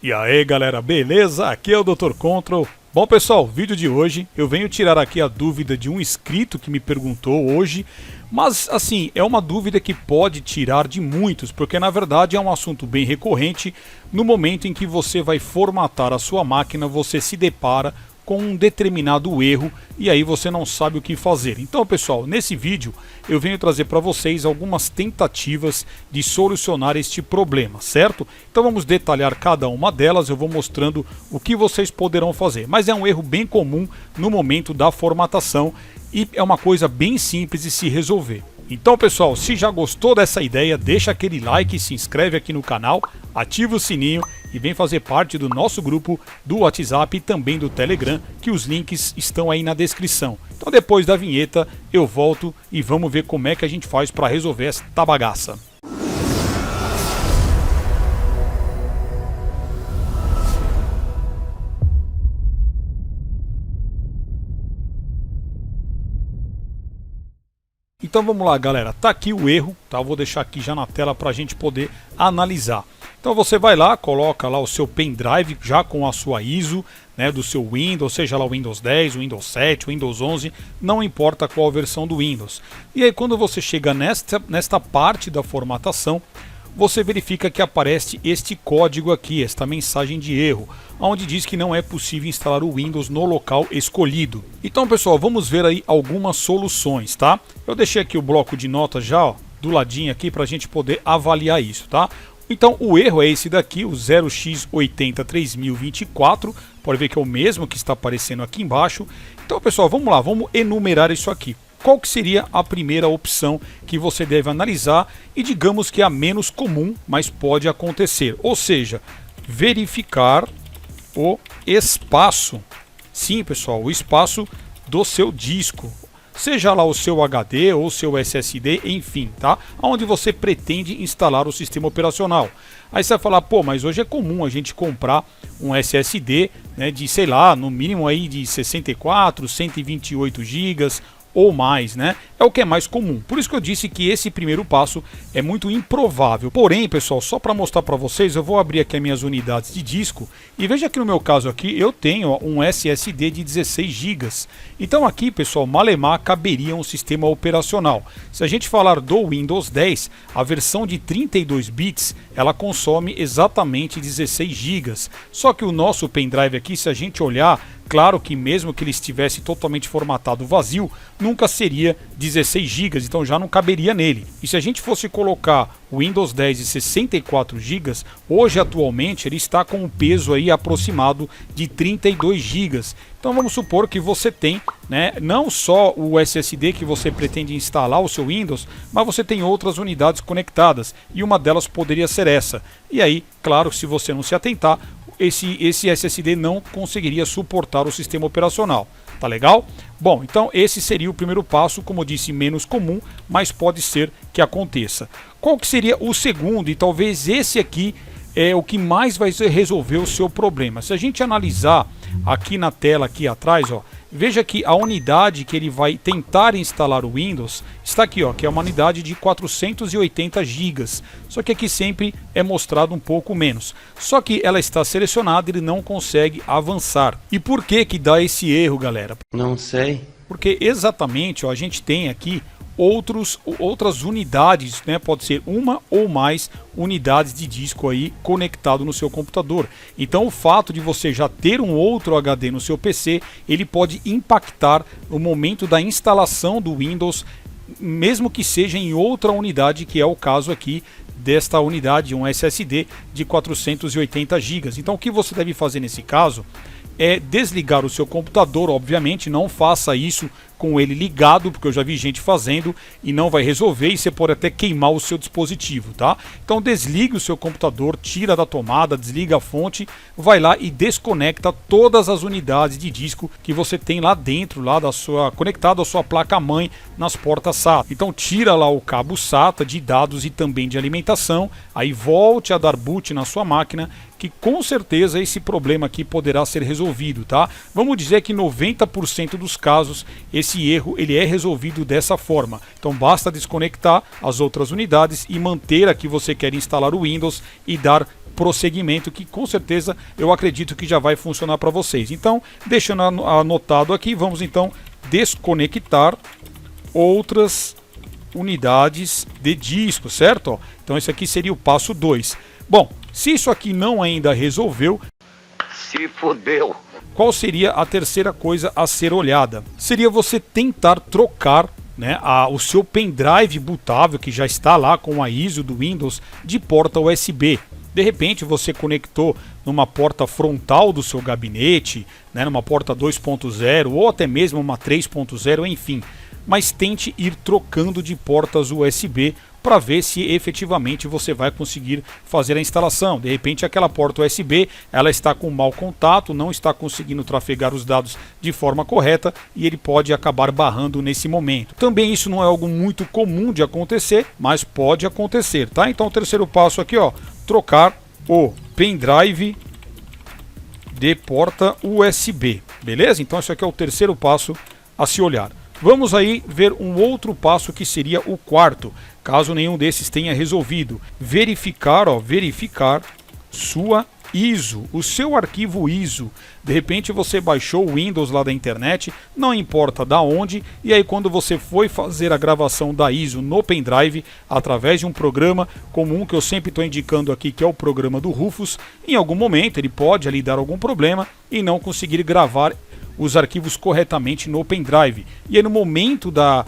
E aí galera, beleza? Aqui é o Dr. Control. Bom pessoal, vídeo de hoje eu venho tirar aqui a dúvida de um inscrito que me perguntou hoje, mas assim, é uma dúvida que pode tirar de muitos, porque na verdade é um assunto bem recorrente. No momento em que você vai formatar a sua máquina, você se depara com um determinado erro e aí você não sabe o que fazer. Então pessoal, nesse vídeo eu venho trazer para vocês algumas tentativas de solucionar este problema, certo? Então vamos detalhar cada uma delas, eu vou mostrando o que vocês poderão fazer. Mas é um erro bem comum no momento da formatação e é uma coisa bem simples de se resolver. Então pessoal, se já gostou dessa ideia, deixa aquele like, se inscreve aqui no canal, ativa o sininho e vem fazer parte do nosso grupo do WhatsApp e também do Telegram, que os links estão aí na descrição. Então depois da vinheta eu volto e vamos ver como é que a gente faz para resolver esta bagaça. Então vamos lá galera, tá aqui o erro, tá? Eu vou deixar aqui já na tela para a gente poder analisar. Então você vai lá, coloca lá o seu pendrive já com a sua ISO, né, do seu Windows, seja lá o Windows 10, o Windows 7, o Windows 11, não importa qual versão do Windows. E aí quando você chega nesta parte da formatação, você verifica que aparece este código aqui, esta mensagem de erro, onde diz que não é possível instalar o Windows no local escolhido. Então pessoal, vamos ver aí algumas soluções, tá? Eu deixei aqui o bloco de notas já, ó, do ladinho aqui para a gente poder avaliar isso, tá? Então o erro é esse daqui, o 0x803024, pode ver que é o mesmo que está aparecendo aqui embaixo. Então pessoal, vamos lá, vamos enumerar isso aqui. Qual que seria a primeira opção que você deve analisar e digamos que é a menos comum, mas pode acontecer, ou seja, verificar o espaço, sim pessoal, o espaço do seu disco, seja lá o seu HD ou o seu SSD, enfim, tá? Onde você pretende instalar o sistema operacional. Aí você vai falar, pô, mas hoje é comum a gente comprar um SSD, né, de, sei lá, no mínimo aí de 64, 128 GB ou mais, né? É o que é mais comum. Por isso que eu disse que esse primeiro passo é muito improvável. Porém, pessoal, só para mostrar para vocês, eu vou abrir aqui as minhas unidades de disco e veja que no meu caso aqui eu tenho um SSD de 16 GB. Então aqui, pessoal, malemar caberia um sistema operacional. Se a gente falar do Windows 10, a versão de 32 bits, ela consome exatamente 16 GB. Só que o nosso pendrive aqui, se a gente olhar, claro que mesmo que ele estivesse totalmente formatado vazio, nunca seria 16 GB, então já não caberia nele. E se a gente fosse colocar o Windows 10 de 64 GB, hoje atualmente ele está com um peso aí aproximado de 32 GB. Então vamos supor que você tem, né, não só o SSD que você pretende instalar o seu Windows, mas você tem outras unidades conectadas e uma delas poderia ser essa. E aí, claro, se você não se atentar, esse SSD não conseguiria suportar o sistema operacional. Tá legal? Bom, então esse seria o primeiro passo, como eu disse, menos comum, mas pode ser que aconteça. Qual que seria o segundo? E talvez esse aqui é o que mais vai resolver o seu problema. Se a gente analisar aqui na tela aqui atrás, ó, veja que a unidade que ele vai tentar instalar o Windows está aqui, ó, que é uma unidade de 480 GB. Só que aqui sempre é mostrado um pouco menos. Só que ela está selecionada e ele não consegue avançar. E por que que dá esse erro, galera? Não sei. Porque exatamente, ó, a gente tem aqui outras unidades, né? Pode ser uma ou mais unidades de disco aí conectado no seu computador. Então o fato de você já ter um outro HD no seu PC, ele pode impactar o momento da instalação do Windows, mesmo que seja em outra unidade, que é o caso aqui desta unidade, um SSD de 480 GB. Então o que você deve fazer nesse caso é desligar o seu computador, obviamente, não faça isso com ele ligado, porque eu já vi gente fazendo e não vai resolver e você pode até queimar o seu dispositivo, tá? Então desligue o seu computador, tira da tomada, desliga a fonte, vai lá e desconecta todas as unidades de disco que você tem lá dentro, lá da sua, conectado à sua placa-mãe nas portas SATA. Então tira lá o cabo SATA de dados e também de alimentação, aí volte a dar boot na sua máquina que com certeza esse problema aqui poderá ser resolvido, tá? Vamos dizer que 90% dos casos esse erro ele é resolvido dessa forma. Então basta desconectar as outras unidades e manter a que você quer instalar o Windows e dar prosseguimento, que com certeza eu acredito que já vai funcionar para vocês. Então, deixando anotado aqui, vamos então desconectar outras unidades de disco, certo? Então esse aqui seria o passo 2. Bom, se isso aqui não ainda resolveu, se fodeu. Qual seria a terceira coisa a ser olhada? Seria você tentar trocar, né, o seu pendrive bootável que já está lá com a ISO do Windows de porta USB. De repente você conectou numa porta frontal do seu gabinete, né, numa porta 2.0 ou até mesmo uma 3.0, enfim. Mas tente ir trocando de portas USB para ver se efetivamente você vai conseguir fazer a instalação. De repente aquela porta USB ela está com mau contato, não está conseguindo trafegar os dados de forma correta e ele pode acabar barrando nesse momento. Também isso não é algo muito comum de acontecer, mas pode acontecer, tá? Então o terceiro passo aqui, ó, trocar o pendrive de porta USB, beleza? Então esse aqui é o terceiro passo a se olhar. Vamos aí ver um outro passo que seria o quarto, caso nenhum desses tenha resolvido. Verificar sua ISO, o seu arquivo ISO. De repente você baixou o Windows lá da internet, não importa da onde, e aí quando você foi fazer a gravação da ISO no pendrive, através de um programa comum que eu sempre estou indicando aqui, que é o programa do Rufus, em algum momento ele pode ali dar algum problema e não conseguir gravar os arquivos corretamente no pendrive. E aí no momento da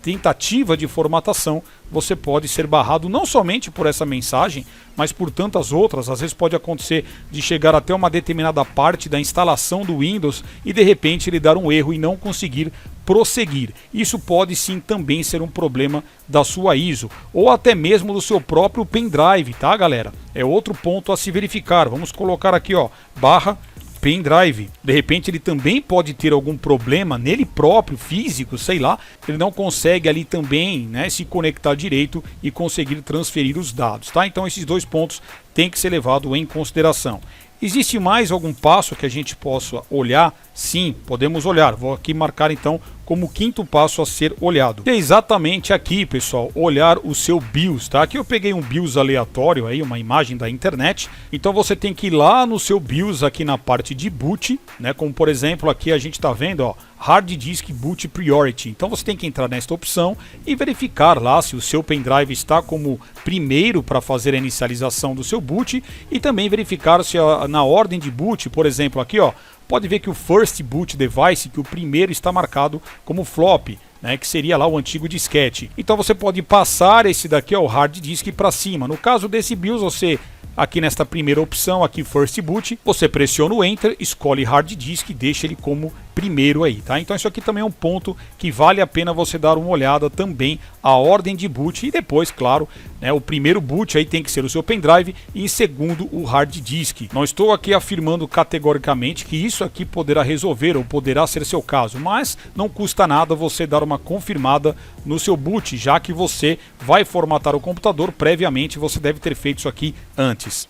tentativa de formatação, você pode ser barrado não somente por essa mensagem, mas por tantas outras. Às vezes pode acontecer de chegar até uma determinada parte da instalação do Windows e de repente ele dar um erro e não conseguir prosseguir. Isso pode sim também ser um problema da sua ISO ou até mesmo do seu próprio pendrive, tá, galera? É outro ponto a se verificar. Vamos colocar aqui, ó, barra pendrive. De repente ele também pode ter algum problema nele próprio, físico, sei lá. Ele não consegue ali também, né, se conectar direito e conseguir transferir os dados, tá? Então esses dois pontos têm que ser levados em consideração. Existe mais algum passo que a gente possa olhar? Sim, podemos olhar. Vou aqui marcar então como quinto passo a ser olhado. É exatamente aqui, pessoal, olhar o seu BIOS, tá? Aqui eu peguei um BIOS aleatório aí, uma imagem da internet. Então você tem que ir lá no seu BIOS aqui na parte de boot, né? Como por exemplo, aqui a gente está vendo, ó, Hard Disk Boot Priority. Então você tem que entrar nesta opção e verificar lá se o seu pendrive está como primeiro para fazer a inicialização do seu boot e também verificar se na ordem de boot, por exemplo, aqui, ó, pode ver que o First Boot Device, que o primeiro está marcado como flop, né, que seria lá o antigo disquete. Então você pode passar esse daqui, ó, o Hard Disk, para cima. No caso desse BIOS, você aqui nesta primeira opção, aqui First Boot, você pressiona o Enter, escolhe Hard Disk e deixa ele como primeiro aí, tá? Então isso aqui também é um ponto que vale a pena você dar uma olhada também, a ordem de boot e depois, claro, né, o primeiro boot aí tem que ser o seu pendrive e em segundo o Hard Disk. Não estou aqui afirmando categoricamente que isso aqui poderá resolver ou poderá ser seu caso, mas não custa nada você dar uma confirmada no seu boot, já que você vai formatar o computador previamente, você deve ter feito isso aqui antes.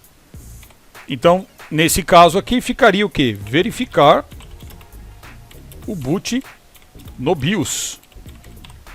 Então, nesse caso aqui ficaria o que? Verificar o boot no BIOS,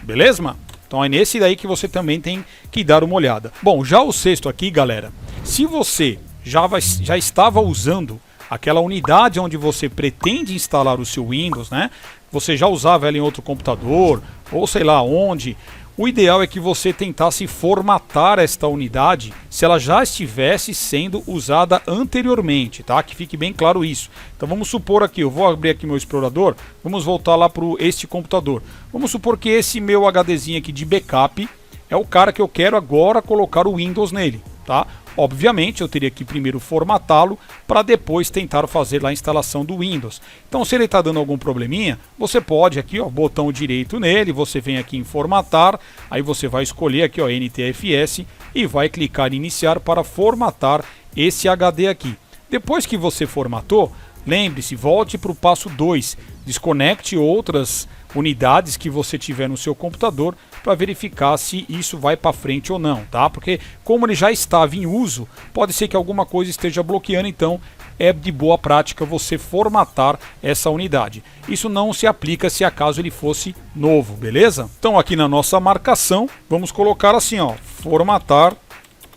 beleza? Então é nesse daí que você também tem que dar uma olhada. Bom, já o sexto aqui, galera, se você já estava usando aquela unidade onde você pretende instalar o seu Windows, né? Você já usava ela em outro computador, ou sei lá onde. O ideal é que você tentasse formatar esta unidade se ela já estivesse sendo usada anteriormente, tá? Que fique bem claro isso. Então vamos supor aqui, eu vou abrir aqui meu explorador, vamos voltar lá para este computador. Vamos supor que esse meu HDzinho aqui de backup é o cara que eu quero agora colocar o Windows nele, tá? Obviamente eu teria que primeiro formatá-lo para depois tentar fazer lá a instalação do Windows. Então se ele está dando algum probleminha, você pode aqui, ó, botão direito nele, você vem aqui em formatar, aí você vai escolher aqui, ó, NTFS e vai clicar em iniciar para formatar esse HD aqui. Depois que você formatou, lembre-se, volte para o passo 2, desconecte outras unidades que você tiver no seu computador para verificar se isso vai para frente ou não, tá? Porque como ele já estava em uso, pode ser que alguma coisa esteja bloqueando, então é de boa prática você formatar essa unidade. Isso não se aplica se acaso ele fosse novo, beleza? Então aqui na nossa marcação, vamos colocar assim, ó, formatar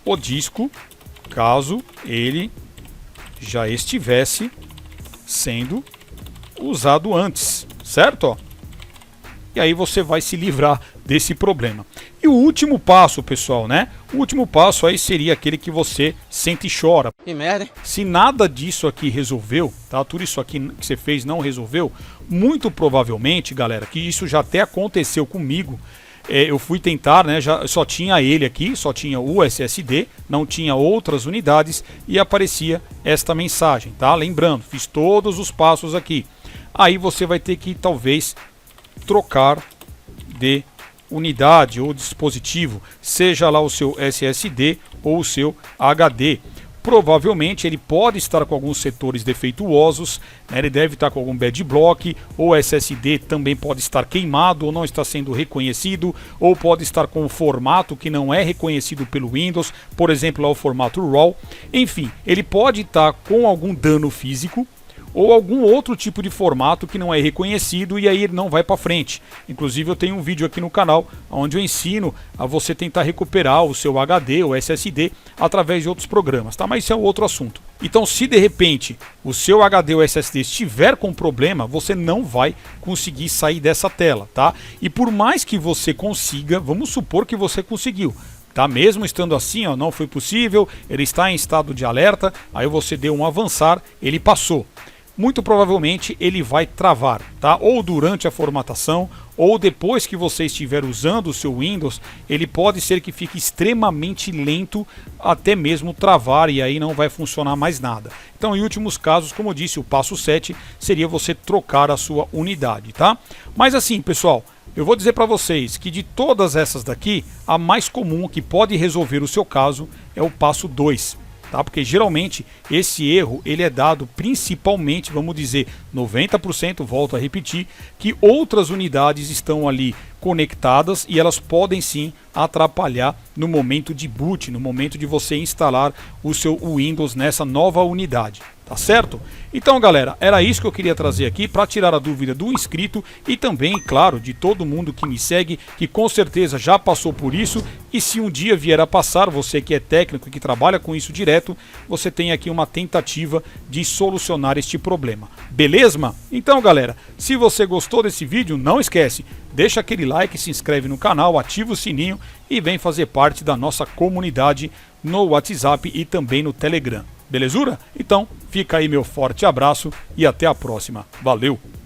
o disco, caso ele já estivesse sendo usado antes, certo? Ó. E aí você vai se livrar desse problema. E o último passo, pessoal, né? O último passo aí seria aquele que você sente e chora. Que merda, hein? Se nada disso aqui resolveu, tá? Tudo isso aqui que você fez não resolveu, muito provavelmente, galera, que isso já até aconteceu comigo. Eu fui tentar, né? Só tinha ele aqui, só tinha o SSD, não tinha outras unidades e aparecia esta mensagem, tá? Lembrando, fiz todos os passos aqui. Aí você vai ter que talvez trocar de unidade ou dispositivo, seja lá o seu SSD ou o seu HD. Provavelmente ele pode estar com alguns setores defeituosos, né? Ele deve estar com algum bad block, ou SSD também pode estar queimado ou não está sendo reconhecido, ou pode estar com um formato que não é reconhecido pelo Windows, por exemplo, lá o formato RAW. Enfim, ele pode estar com algum dano físico, ou algum outro tipo de formato que não é reconhecido e aí ele não vai para frente. Inclusive eu tenho um vídeo aqui no canal onde eu ensino a você tentar recuperar o seu HD ou SSD através de outros programas, tá? Mas isso é outro assunto. Então, se de repente o seu HD ou SSD estiver com problema, você não vai conseguir sair dessa tela, tá? E por mais que você consiga, vamos supor que você conseguiu, tá? Mesmo estando assim, ó, não foi possível, ele está em estado de alerta, aí você deu um avançar, ele passou. Muito provavelmente ele vai travar, tá? Ou durante a formatação, ou depois que você estiver usando o seu Windows, ele pode ser que fique extremamente lento, até mesmo travar, e aí não vai funcionar mais nada. Então, em últimos casos, como eu disse, o passo 7 seria você trocar a sua unidade, tá? Mas assim, pessoal, eu vou dizer para vocês que de todas essas daqui, a mais comum que pode resolver o seu caso é o passo 2. Tá? Porque geralmente esse erro ele é dado principalmente, vamos dizer, 90%, volto a repetir, que outras unidades estão ali conectadas e elas podem sim atrapalhar no momento de boot, no momento de você instalar o seu Windows nessa nova unidade. Tá certo? Então, galera, era isso que eu queria trazer aqui para tirar a dúvida do inscrito e também, claro, de todo mundo que me segue, que com certeza já passou por isso, e se um dia vier a passar, você que é técnico e que trabalha com isso direto, você tem aqui uma tentativa de solucionar este problema. Beleza? Então, galera, se você gostou desse vídeo, não esquece, deixa aquele like, se inscreve no canal, ativa o sininho e vem fazer parte da nossa comunidade no WhatsApp e também no Telegram. Belezura? Então, fica aí meu forte abraço e até a próxima. Valeu!